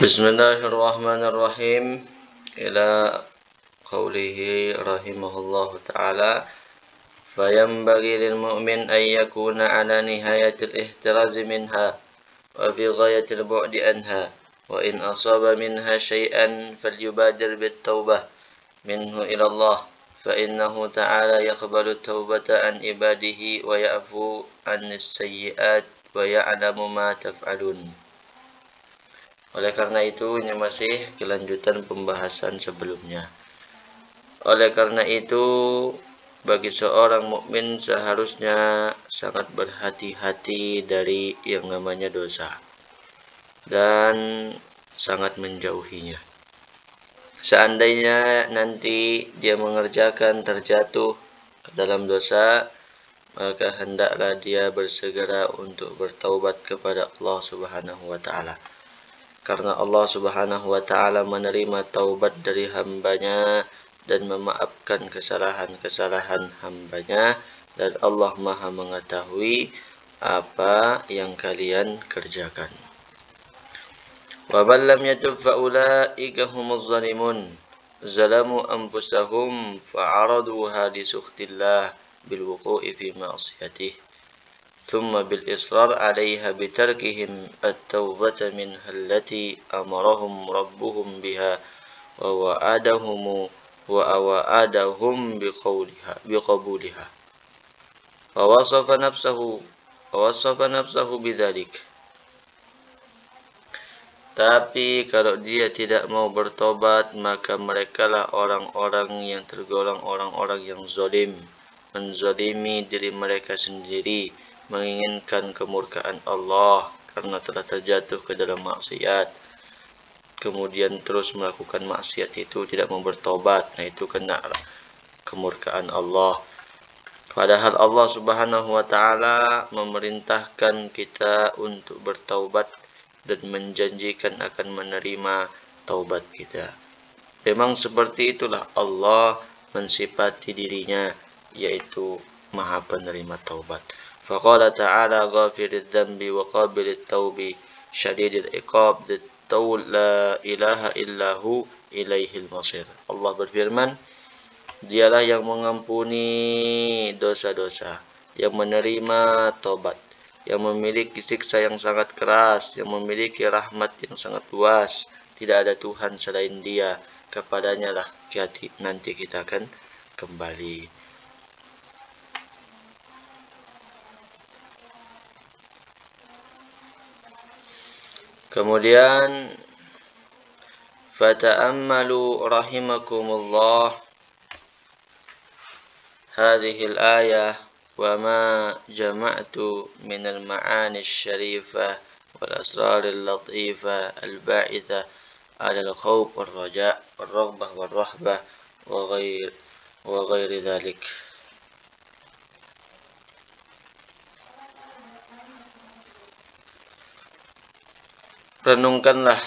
Bismillahirrahmanirrahim. Ila qawlihi rahimahullahu ta'ala. Fayanbaghi lil mu'min an yakuna ala nihayatil ihtiraz minha wa fi ghayatil bu'di anha wa in asaba minha shay'an falyubadir bit taubah minhu ila Allah fa innahu ta'ala yaqbalu taubata an ibadihi wa ya'fu anis sayyi'at wa ya'lamu ma taf'alun. Oleh karena itu, ini masih kelanjutan pembahasan sebelumnya. Oleh karena itu, bagi seorang mukmin seharusnya sangat berhati-hati dari yang namanya dosa dan sangat menjauhinya. Seandainya nanti dia mengerjakan terjatuh ke dalam dosa, maka hendaklah dia bersegera untuk bertaubat kepada Allah Subhanahu wa taala. Karena Allah Subhanahu wa ta'ala menerima taubat dari hambanya dan memaafkan kesalahan-kesalahan hambanya, dan Allah maha mengetahui apa yang kalian kerjakan. Wa man lam yatub fa ulaika humuz zalimun zalamu anfusahum fa'araduha li sukhtillah bil wuqu'i fi ma'siyatihi ثم بالإصرار عليها بتركهم التوبة منها التي أمرهم ربهم بها ووعدهم بقبولها ووصف نفسه بذلك. Tapi kalau dia tidak mau bertobat, maka merekalah orang-orang yang tergolong orang-orang yang zalim, menzalimi diri mereka sendiri, menginginkan kemurkaan Allah karena telah terjatuh ke dalam maksiat, kemudian terus melakukan maksiat itu, tidak mau bertobat. Nah, itu kena kemurkaan Allah. Padahal Allah Subhanahu wa ta'ala memerintahkan kita untuk bertaubat dan menjanjikan akan menerima taubat kita. Memang seperti itulah Allah mensifati dirinya, yaitu Maha Penerima Taubat. Faqala ta'ala ghafiril dzambi wa qabilit taubi syadidil iqab la ilaha illahu ilaihil masir. Allah berfirman, dialah yang mengampuni dosa-dosa, yang menerima taubat, yang memiliki siksa yang sangat keras, yang memiliki rahmat yang sangat luas. Tidak ada Tuhan selain Dia, kepadanya lah nanti kita akan kembali. Kemudian fata'ammalu rahimakumullah hadhihi al-ayah wa ma jama'tu min al-ma'ani asy-syarifah wal asrar al-latifah al-ba'ithah 'ala al-khawf wal-raja' wal-raghbah wal-rahbah wa ghairi dhalik. Renungkanlah,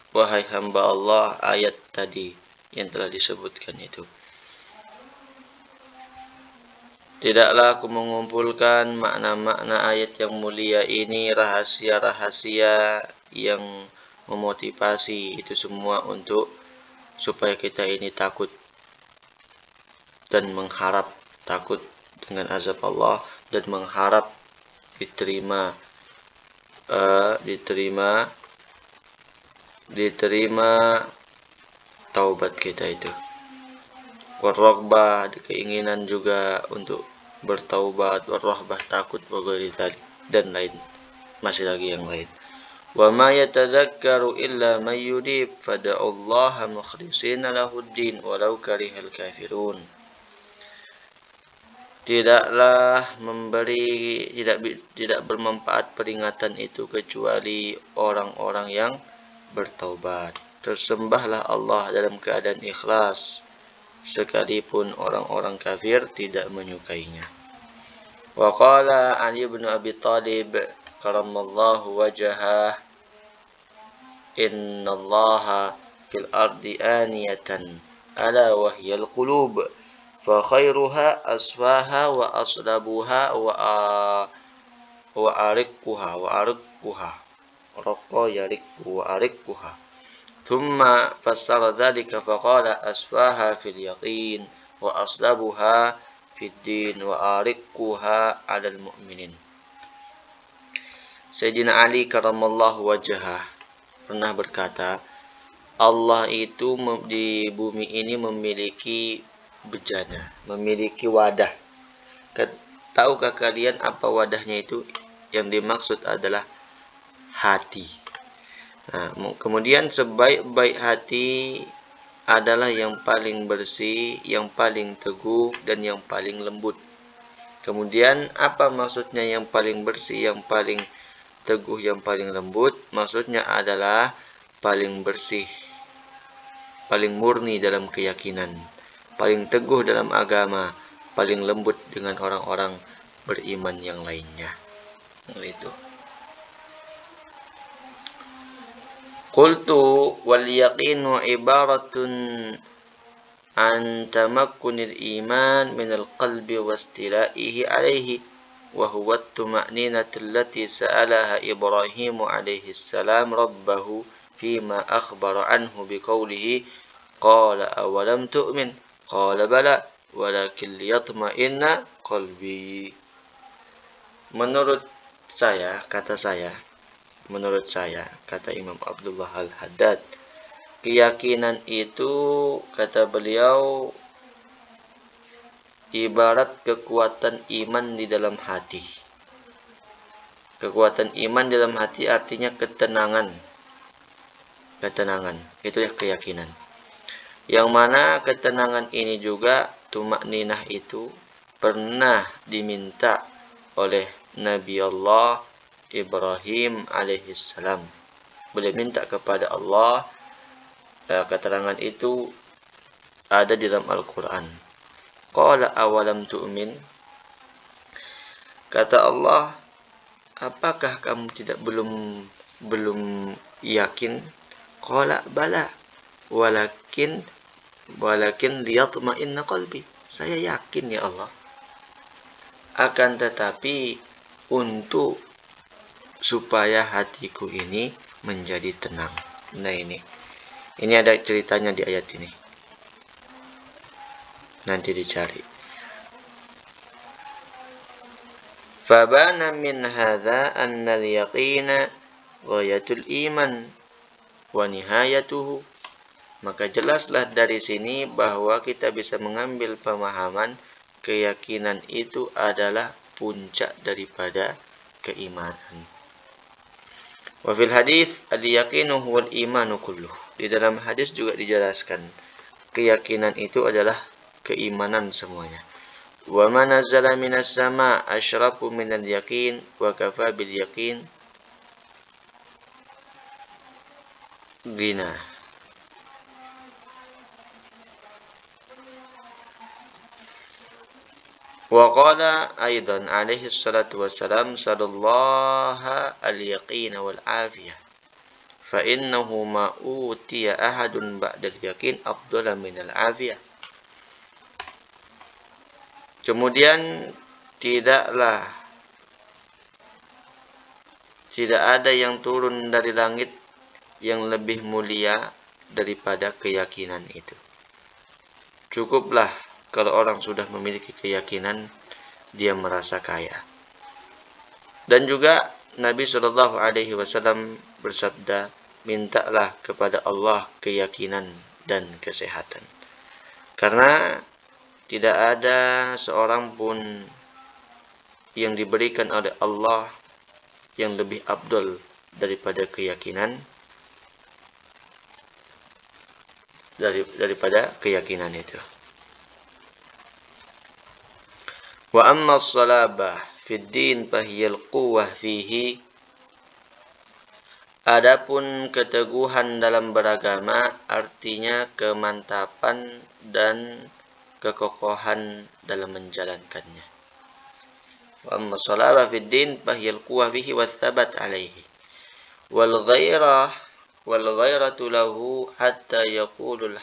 wahai hamba Allah, ayat tadi yang telah disebutkan itu. Tidaklah aku mengumpulkan makna-makna ayat yang mulia ini, rahasia-rahasia yang memotivasi itu semua untuk supaya kita ini takut dan mengharap, takut dengan azab Allah dan mengharap diterima taubat kita itu. Warraghbah, keinginan juga untuk bertaubat, warrahbah, takut, dan lain, masih lagi yang lain. Wa ma yatadzakkaru illa man yunib fada'ullaha mukhlishina lahuddin walau karihal kafirun. Tidaklah tidak bermanfaat peringatan itu kecuali orang-orang yang bertaubat. Tersembahlah Allah dalam keadaan ikhlas, sekalipun orang-orang kafir tidak menyukainya. Wa qala Ali bin Abi Thalib karamallahu wajhah, innallaha fil ardi aniyatan ala wahyal qulub fa khairuha asfaha wa aslabuha wa ariquha raqqa yariqu wa ariquha. Thumma fassara dzalika faqala asfaha fil yaqin wa aslabuha fid din wa ariquha 'alal mu'minin. Sayyidina Ali karramallahu wajhah pernah berkata, Allah itu di bumi ini memiliki bejana, memiliki wadah. Tahukah kalian apa wadahnya itu? Yang dimaksud adalah hati. Nah, kemudian sebaik-baik hati adalah yang paling bersih, yang paling teguh, dan yang paling lembut. Kemudian apa maksudnya yang paling bersih, yang paling teguh, yang paling lembut? Maksudnya adalah paling bersih, paling murni dalam keyakinan, paling teguh dalam agama, paling lembut dengan orang-orang beriman yang lainnya. Itu. Qultu wal yaqinu ibaratun an tamakkunil iman minal qalbi wastilaihi alaihi wa huwa at-tuma'ninatu allati sa'alaha Ibrahim alaihi salam rabbahu fima akhbara anhu biqaulihi qala awalam tu'min qala bala walakin liyatma'inna qalbi. Menurut saya, kata Imam Abdullah Al-Haddad, keyakinan itu, kata beliau, ibarat kekuatan iman di dalam hati. Kekuatan iman di dalam hati artinya ketenangan. Itu ya keyakinan. Yang mana ketenangan ini juga, tumakninah itu, pernah diminta oleh Nabi Allah Ibrahim alaihissalam. Beliau minta kepada Allah, keterangan itu ada di dalam Al-Quran. Qala awalam tu'min, kata Allah, apakah kamu belum yakin? Qala bala walakin liyatma'inna qalbi. Saya yakin ya Allah, akan tetapi untuk supaya hatiku ini menjadi tenang. Nah, ini ada ceritanya di ayat ini. Nanti dicari. Fabana min hadza anna al-yaqina ghayatul iman wa nihayatuhu. Maka jelaslah dari sini bahwa kita bisa mengambil pemahaman keyakinan itu adalah puncak daripada keimanan. Wa fil hadis al-yaqinu huwal imanu kulluh. Di dalam hadis juga dijelaskan keyakinan itu adalah keimanan semuanya. Wa ma nazzala minas sama asyrafu minal yaqin wa kafa bil yaqin ghina. Wa qala aidan alaihi salatu wassalam sallallahu al-yaqin wal afiyah fa innahu ma utiya ahadun ba'dal yaqin afdala minal afiyah. Kemudian tidak ada yang turun dari langit yang lebih mulia daripada keyakinan itu. Cukuplah kalau orang sudah memiliki keyakinan, dia merasa kaya. Dan juga Nabi Shallallahu Alaihi Wasallam bersabda, mintalah kepada Allah keyakinan dan kesehatan. Karena tidak ada seorang pun yang diberikan oleh Allah yang lebih afdal daripada keyakinan, daripada keyakinan itu. Wa amma as-salabah fid din fahiyal quwwah fihi. Adapun keteguhan dalam beragama artinya kemantapan dan kekokohan dalam menjalankannya. Wa amma as-salabah fid din fahiyal quwwah fihi was-sabat alaihi. Wal ghairatu lahu hatta yaqulul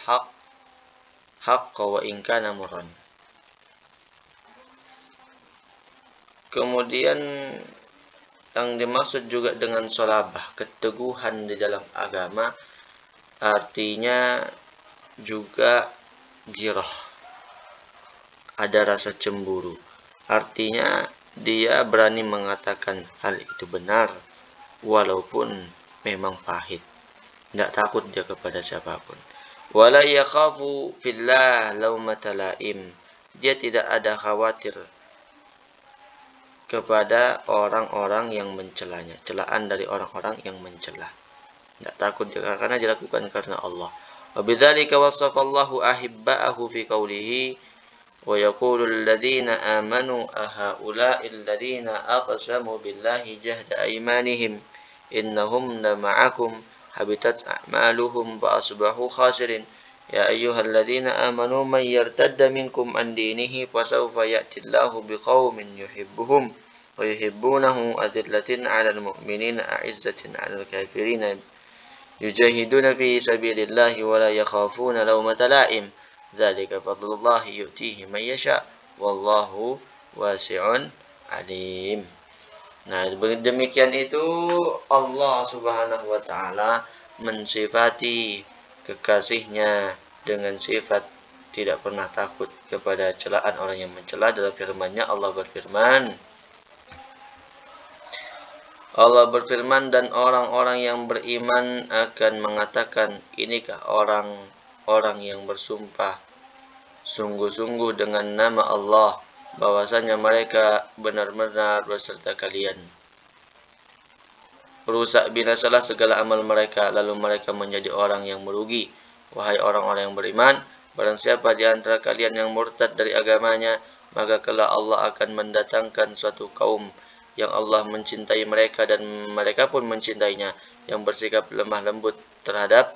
haqqa wa in kana murran. Kemudian Yang dimaksud juga dengan sholabah, keteguhan di dalam agama, artinya juga ghirah, ada rasa cemburu. Artinya dia berani mengatakan hal itu benar walaupun memang pahit. Tidak takut dia kepada siapapun. Wala yakhafu fillah laumata laim. Dia tidak ada khawatir kepada orang-orang yang mencelanya, celaan dari orang-orang yang mencela. Tidak takut dia karena dilakukan karena Allah. Wa bidzalika wasafallahu ahibba'ahu fi qawlihi wa yaqulu alladhina amanu ahaula'i alladhina aqsamu billahi jahda aymanihim innahum lama'akum habitat a'maluhum wa asbahu khasirin. Ya ayyuhalladzina amanu man yartadda minkum an dinihi fasawfa ya'tillahu biqaumin yuhibbuhum wa yuhibbunahu azillatin 'alal mu'minina a'izzatin 'alal kafirina yujahiduna fi sabilillahi wa la yakhafuna lawmata la'im dzalika fadlullahi yu'tihi man yasha wallahu wasi'un 'alim. Nah, demikian itu Allah Subhanahu wa taala mensifati kekasihnya dengan sifat tidak pernah takut kepada celaan orang yang mencela. Dalam firman-Nya Allah berfirman, dan orang-orang yang beriman akan mengatakan, inikah orang-orang yang bersumpah sungguh-sungguh dengan nama Allah bahwasanya mereka benar-benar beserta kalian. Rusak binasalah segala amal mereka, lalu mereka menjadi orang yang merugi. Wahai orang-orang yang beriman, barang siapa di antara kalian yang murtad dari agamanya, maka kelak Allah akan mendatangkan suatu kaum yang Allah mencintai mereka dan mereka pun mencintainya, yang bersikap lemah lembut terhadap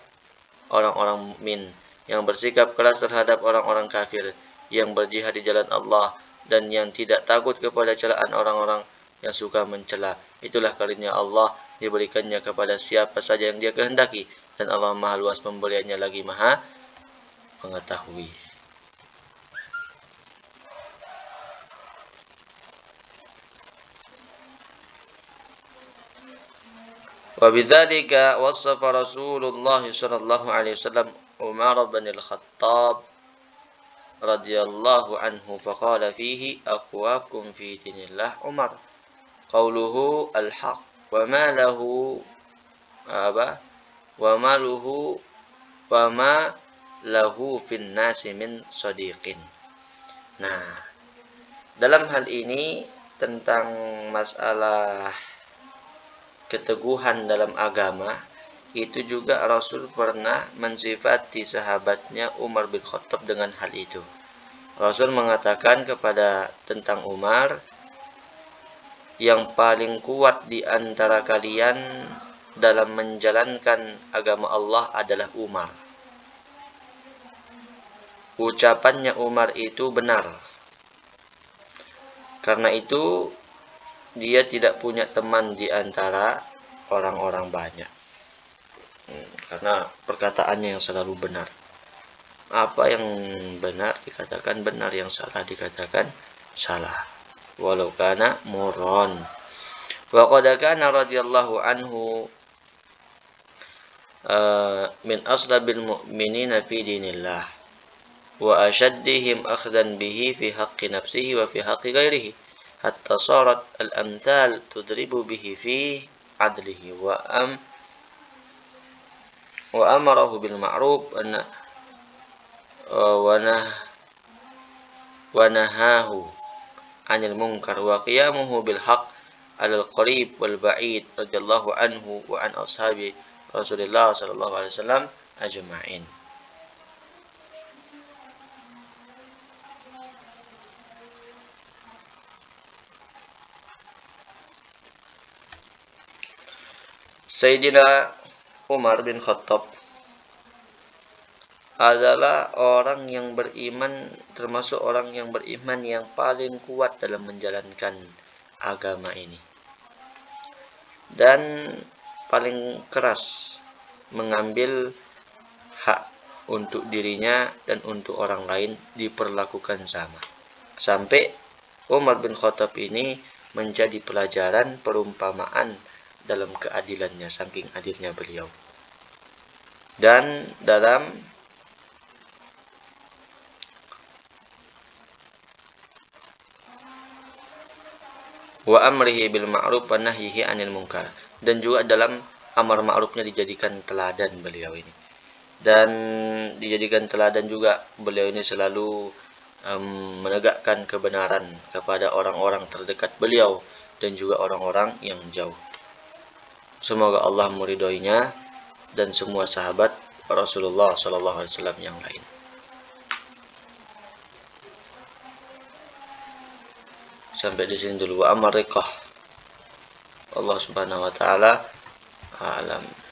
orang-orang mukmin, yang bersikap keras terhadap orang-orang kafir, yang berjihad di jalan Allah, dan yang tidak takut kepada celaan orang-orang yang suka mencela. Itulah karunia Allah, diberikannya kepada siapa saja yang dia kehendaki, dan Allah Maha luas pemberiannya lagi Maha mengetahui. Wa bidzalika wasafa Rasulullah sallallahu alaihi wasallam Umar bin al-Khattab radhiyallahu anhu faqala fihi aqwakum fi dinillah Umar qauluhu al-haq wa ma lahu fin nasi min sadiqin. Nah, dalam hal ini tentang masalah keteguhan dalam agama, itu juga Rasul pernah mensifati sahabatnya Umar bin Khattab dengan hal itu. Rasul mengatakan tentang Umar, yang paling kuat di antara kalian dalam menjalankan agama Allah adalah Umar. Ucapannya Umar itu benar. Karena itu dia tidak punya teman di antara orang-orang banyak. Karena perkataannya yang selalu benar. Apa yang benar dikatakan benar, yang salah dikatakan salah. Walau kana murran. Wa qad kana radhiyallahu anhu min aslabil mu'minina fi dinillah wa ashaddihim akhdan bihi fi haqqi nafsihi wa fi haqqi ghairihi hatta sarat al-amthal tudribu bihi fi adlihi wa amarahu bil ma'ruf wa nahahu 'anil munkar wa qiyamuhu bil haqq 'alal qarib wal ba'id radhiyallahu anhu wa an ashabi Rasulullah sallallahu alaihi wasallam ajma'in. Sayyidina Umar bin Khattab adalah orang yang beriman, termasuk orang yang beriman yang paling kuat dalam menjalankan agama ini, dan paling keras mengambil hak untuk dirinya dan untuk orang lain diperlakukan sama. Sampai Umar bin Khattab ini menjadi pelajaran perumpamaan dalam keadilannya, saking adilnya beliau. Dan dalam wa amrihi bil ma'ruf wa nahyihi 'anil munkar, dan juga dalam amar ma'rufnya dijadikan teladan beliau ini. Dan dijadikan teladan juga beliau ini selalu menegakkan kebenaran kepada orang-orang terdekat beliau dan juga orang-orang yang jauh. Semoga Allah meridhoinya dan semua sahabat Rasulullah SAW yang lain. Sampai di sini dulu. Wa amar riqah. Allah Subhanahu wa taala a'lam.